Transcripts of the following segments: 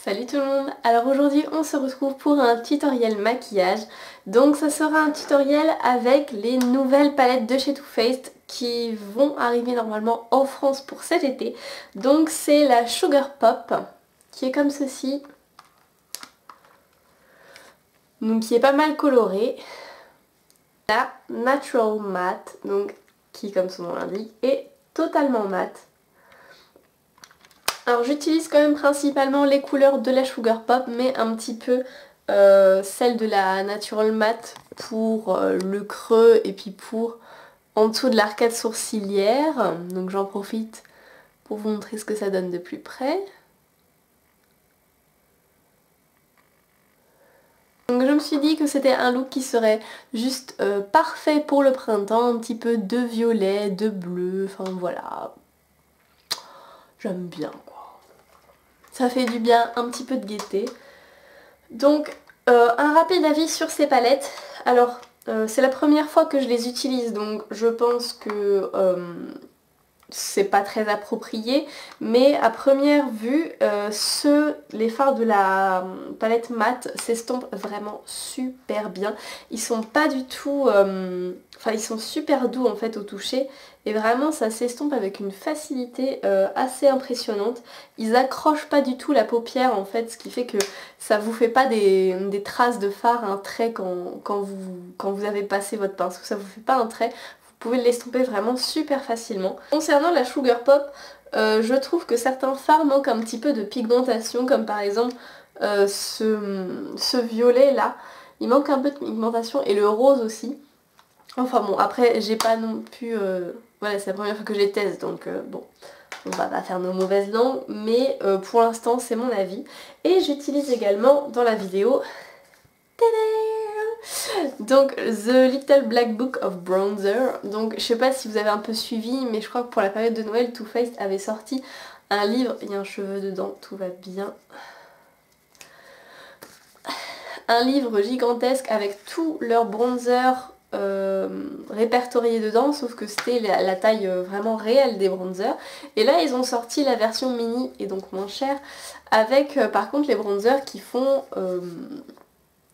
Salut tout le monde. Alors aujourd'hui on se retrouve pour un tutoriel maquillage. Donc ça sera un tutoriel avec les nouvelles palettes de chez Too Faced qui vont arriver normalement en France pour cet été. Donc c'est la Sugar Pop qui est comme ceci. Donc qui est pas mal colorée. La Natural Matte, donc qui comme son nom l'indique est totalement mat. Alors j'utilise quand même principalement les couleurs de la Sugar Pop, mais un petit peu celle de la Natural Matte pour le creux et puis pour en dessous de l'arcade sourcilière. Donc j'en profite pour vous montrer ce que ça donne de plus près. Donc je me suis dit que c'était un look qui serait juste parfait pour le printemps, un petit peu de violet, de bleu, enfin voilà. J'aime bien quoi. Ça fait du bien, un petit peu de gaieté. Donc un rapide avis sur ces palettes. Alors c'est la première fois que je les utilise, donc je pense que c'est pas très approprié, mais à première vue les fards de la palette mat s'estompent vraiment super bien. Ils sont pas du tout ils sont super doux en fait au toucher et vraiment ça s'estompe avec une facilité assez impressionnante. Ils accrochent pas du tout la paupière en fait, ce qui fait que ça vous fait pas des traces de fard, un trait quand vous avez passé votre pinceau, ça vous fait pas un trait. Vous pouvez l'estomper vraiment super facilement. Concernant la Sugar Pop, je trouve que certains fards manquent un petit peu de pigmentation, comme par exemple ce violet là, il manque un peu de pigmentation et le rose aussi. Enfin bon, après j'ai pas non plus... voilà, c'est la première fois que je les teste, donc bon, on va pas faire nos mauvaises langues, mais pour l'instant c'est mon avis. Et j'utilise également dans la vidéo... Donc The Little Black Book of Bronzer. Donc je sais pas si vous avez un peu suivi, mais je crois que pour la période de Noël, Too Faced avait sorti un livre, il y a un cheveu dedans, tout va bien. Un livre gigantesque avec tous leurs bronzers répertoriés dedans, sauf que c'était la taille vraiment réelle des bronzers. Et là ils ont sorti la version mini et donc moins chère, avec par contre les bronzers qui font...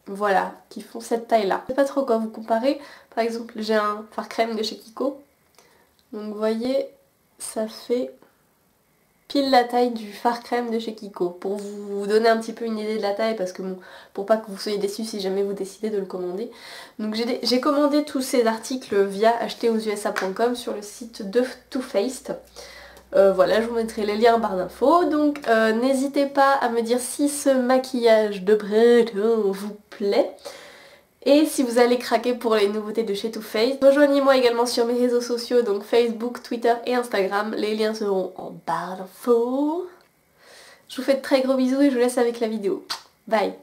voilà, qui font cette taille-là. Je sais pas trop quoi vous comparer. Par exemple, j'ai un fard crème de chez Kiko. Donc vous voyez, ça fait pile la taille du fard crème de chez Kiko. Pour vous donner un petit peu une idée de la taille, parce que bon, pour pas que vous soyez déçus si jamais vous décidez de le commander. Donc j'ai commandé tous ces articles via acheteraususa.com sur le site de Too Faced. Voilà, je vous mettrai les liens en barre d'infos, donc n'hésitez pas à me dire si ce maquillage de printemps vous plaît et si vous allez craquer pour les nouveautés de chez Too Faced. Rejoignez-moi également sur mes réseaux sociaux, donc Facebook, Twitter et Instagram, les liens seront en barre d'infos. Je vous fais de très gros bisous et je vous laisse avec la vidéo. Bye.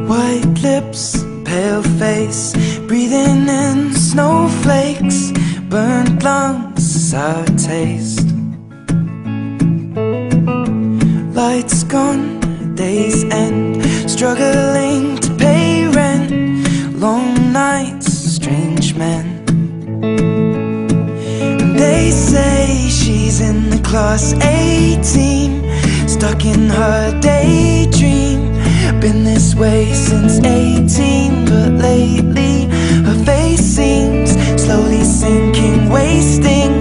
White lips, pale face, breathing in snowflakes, burnt lungs, sour taste. Lights gone, days end, struggling to pay rent, long nights, strange men. And they say she's in the class 18, stuck in her daydream. Been this way since 18, but lately her face seems slowly sinking, wasting,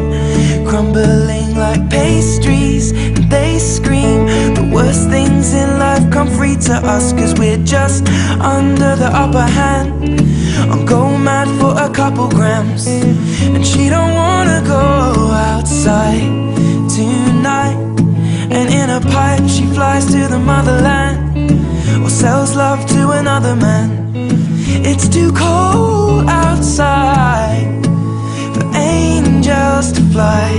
crumbling like pastries. And they scream the worst things in life come free to us, cause we're just under the upper hand. I'll go mad for a couple grams, and she don't wanna go outside tonight. And in a pipe she flies to the motherland, or sells love to another man. It's too cold outside for angels to fly,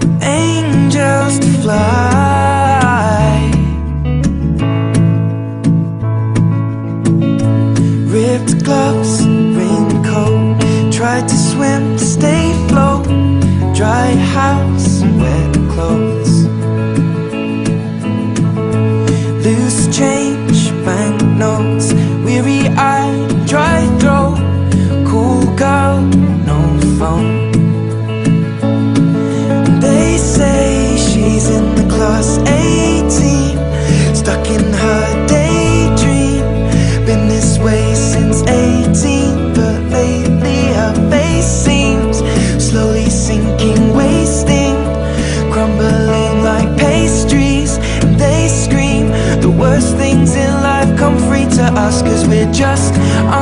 for angels to fly. Ripped gloves, raincoat, tried to swim to stay afloat, dry house, wet clothes. loose change, banknotes, weary-eyed, dry throat, cool girl, no phone. They say she's in the class 18, stuck in her daydream. Been this way since 18, but lately her face seems slowly sinking, wasting, crumbling like pastries. And they scream the worst things in life come free to us, 'cause we're just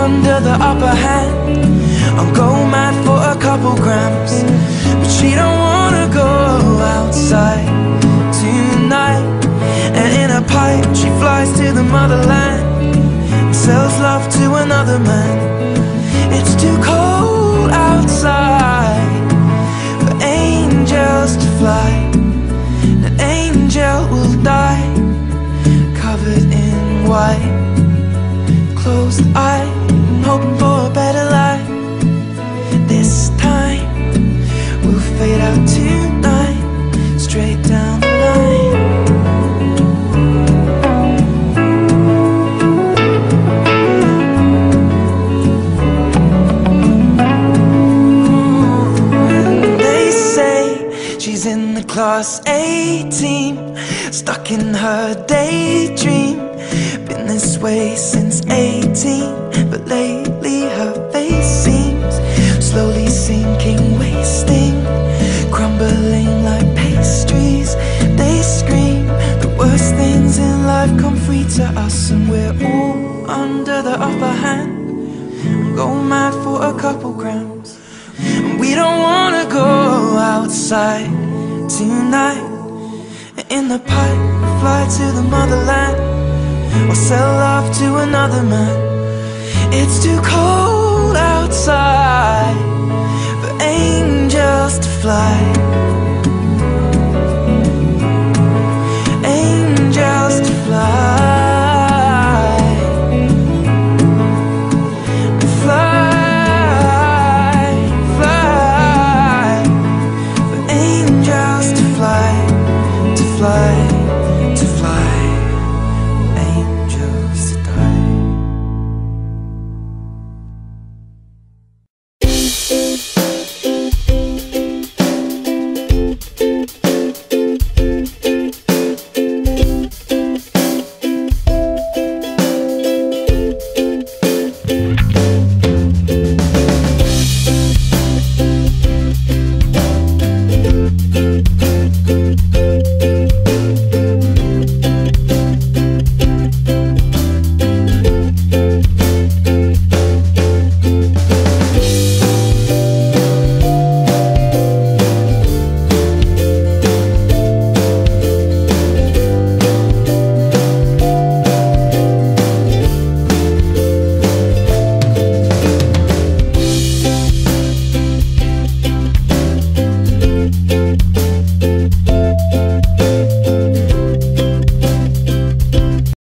under the upper hand. I'll go mad for a couple grams, but she don't wanna go outside tonight. And in a pipe she flies to the motherland and sells love to another man. It's too cold outside for angels to fly. An angel will die covered in white, closed eye and hoping for a better life. This time we'll fade out tonight, straight down the line. And they say she's in the class 18, stuck in her daydream. Been this way since 18, but lately her face seems slowly sinking, wasting, crumbling like pastries. They scream the worst things in life come free to us, and we're all under the upper hand. Go mad for a couple grams, and we don't wanna go outside tonight. In the pipe, fly to the motherland, or sell love to another man. It's too cold outside for angels to fly.